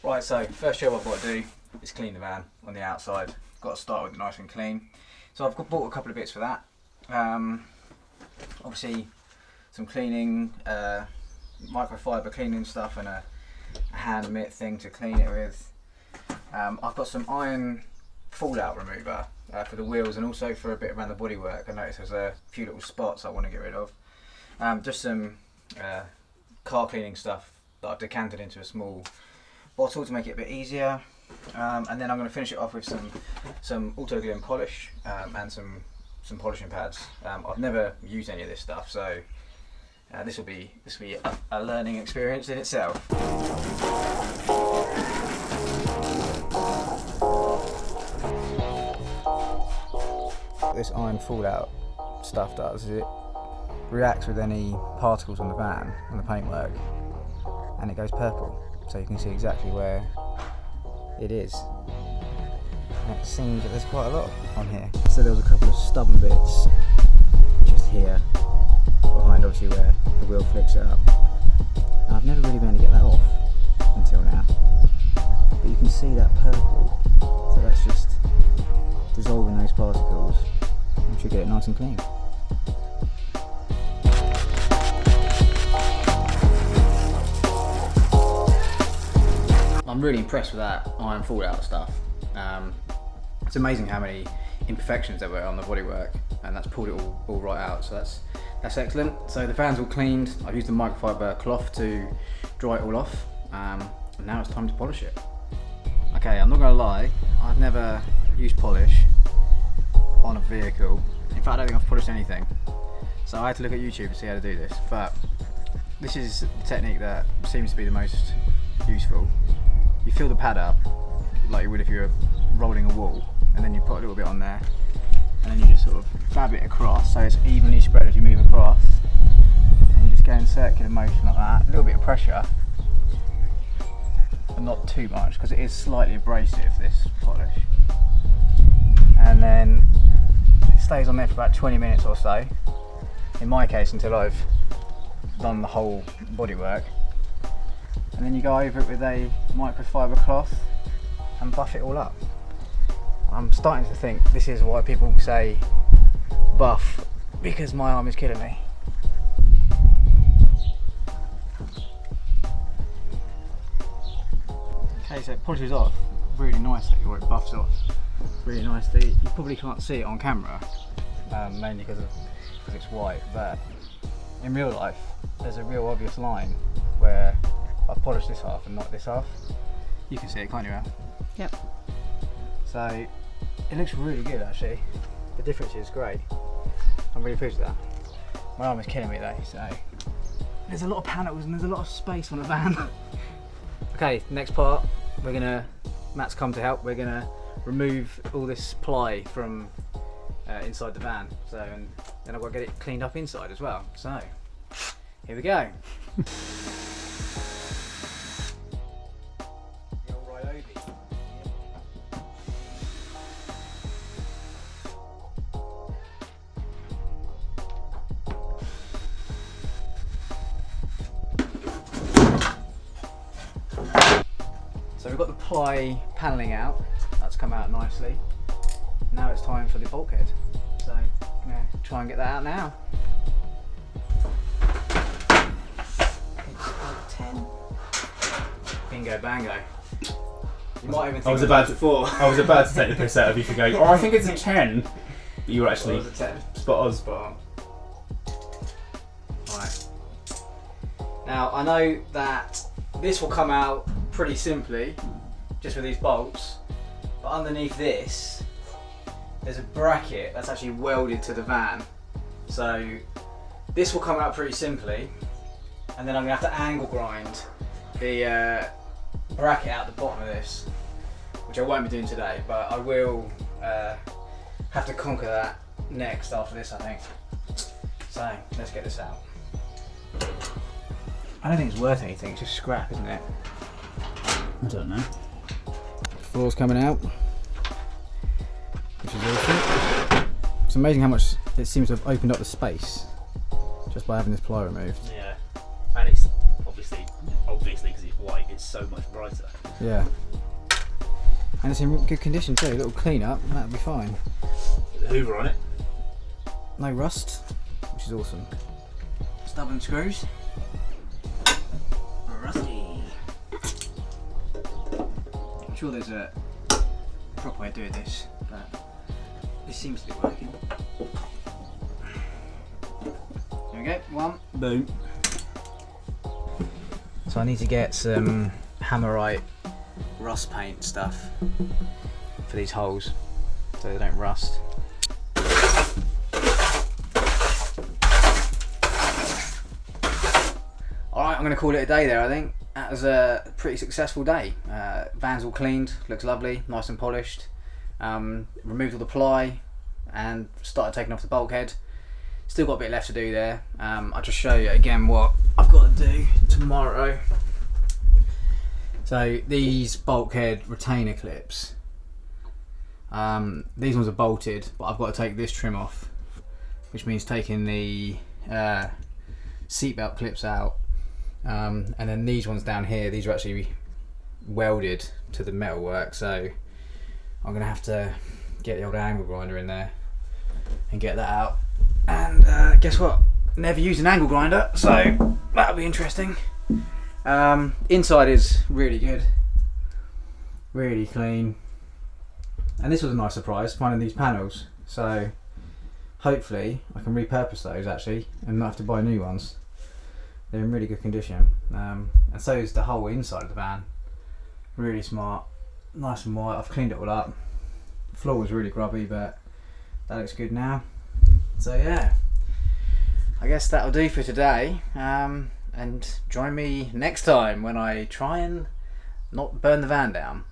Right, so first job I've got to do is clean the van on the outside. Got to start with it nice and clean. So I've bought a couple of bits for that. Obviously some cleaning, microfiber cleaning stuff, and a hand mitt thing to clean it with. I've got some iron fallout remover for the wheels and also for a bit around the bodywork. I noticed there's a few little spots I want to get rid of. Just some car cleaning stuff that I've decanted into a small bottle to make it a bit easier. And then I'm going to finish it off with some auto glue and polish and some polishing pads. I've never used any of this stuff, so this will be a learning experience in itself. What this iron fallout stuff does is it reacts with any particles on the van, on the paintwork, and it goes purple, so you can see exactly where it is. And it seems that there's quite a lot on here. So there was a couple of stubborn bits just here, behind obviously where the wheel flicks it up. And I've never really been able to get that off until now. But you can see that purple, so that's just dissolving those particles. We should get it nice and clean. I'm really impressed with that iron fallout stuff. It's amazing how many imperfections there were on the bodywork, and that's pulled it all right out, so that's excellent. So the van's all cleaned. I've used a microfiber cloth to dry it all off, and now it's time to polish it. Okay, I'm not gonna lie, I've never used polish on a vehicle. In fact, I don't think I've polished anything, so I had to look at YouTube to see how to do this, but this is the technique that seems to be the most useful. You fill the pad up like you would if you were rolling a wall, and then you put a little bit on there, and then you just sort of dab it across so it's evenly spread as you move across, and you just go in circular motion like that. A little bit of pressure, but not too much because it is slightly abrasive, this polish. And then it stays on there for about 20 minutes or so, in my case until I've done the whole bodywork. And then you go over it with a microfiber cloth and buff it all up. I'm starting to think this is why people say buff, because my arm is killing me. Okay, so it polishes off really nicely, or it buffs off really nicely. You probably can't see it on camera, mainly because it's white, but in real life there's a real obvious line where I've polished this half and not this half. You can see it, can't you, Al? Yep. So it looks really good actually. The difference is great. I'm really pleased with that. My arm is killing me though, so there's a lot of panels and there's a lot of space on the van. Okay, next part, Matt's come to help. We're gonna remove all this ply from inside the van. So, and then I've got to get it cleaned up inside as well. So, here we go. So we've got the ply panelling out, that's come out nicely. Now it's time for the bulkhead. So I'm going to try and get that out now. 10. Bingo bango. You might even think I was about to take the piss out of you for going, oh, I think it's a 10. But you were actually spot on. Right. Now I know that this will come out pretty simply, just with these bolts, but underneath this there's a bracket that's actually welded to the van, so this will come out pretty simply, and then I'm going to have to angle grind the bracket out the bottom of this, which I won't be doing today, but I will have to conquer that next after this, I think. So let's get this out. I don't think it's worth anything, it's just scrap, isn't it? I don't know. Floor's coming out, which is awesome. It's amazing how much it seems to have opened up the space just by having this ply removed. Yeah, and it's obviously because it's white, it's so much brighter. Yeah. And it's in good condition too, a little clean up and that'll be fine. The Hoover on it. No rust, which is awesome. Stubborn screws. Rusty. I'm sure there's a proper way of doing this, but this seems to be working. There we go, one. Boom. So I need to get some Hammerite rust paint stuff for these holes so they don't rust. Alright, I'm going to call it a day there, I think. That was a pretty successful day. Van's all cleaned, looks lovely, nice and polished. Removed all the ply and started taking off the bulkhead. Still got a bit left to do there. I'll just show you again what I've got to do tomorrow. So these bulkhead retainer clips, these ones are bolted, but I've got to take this trim off, which means taking the seatbelt clips out. And then these ones down here, these are actually welded to the metalwork, so I'm going to have to get the old angle grinder in there and get that out. And guess what? Never used an angle grinder, so that'll be interesting. Inside is really good, really clean, and this was a nice surprise finding these panels, so hopefully I can repurpose those actually and not have to buy new ones. They're in really good condition, and so is the whole inside of the van. Really smart, nice and white. I've cleaned it all up. The floor was really grubby, but that looks good now. So yeah, I guess that'll do for today. And join me next time when I try and not burn the van down.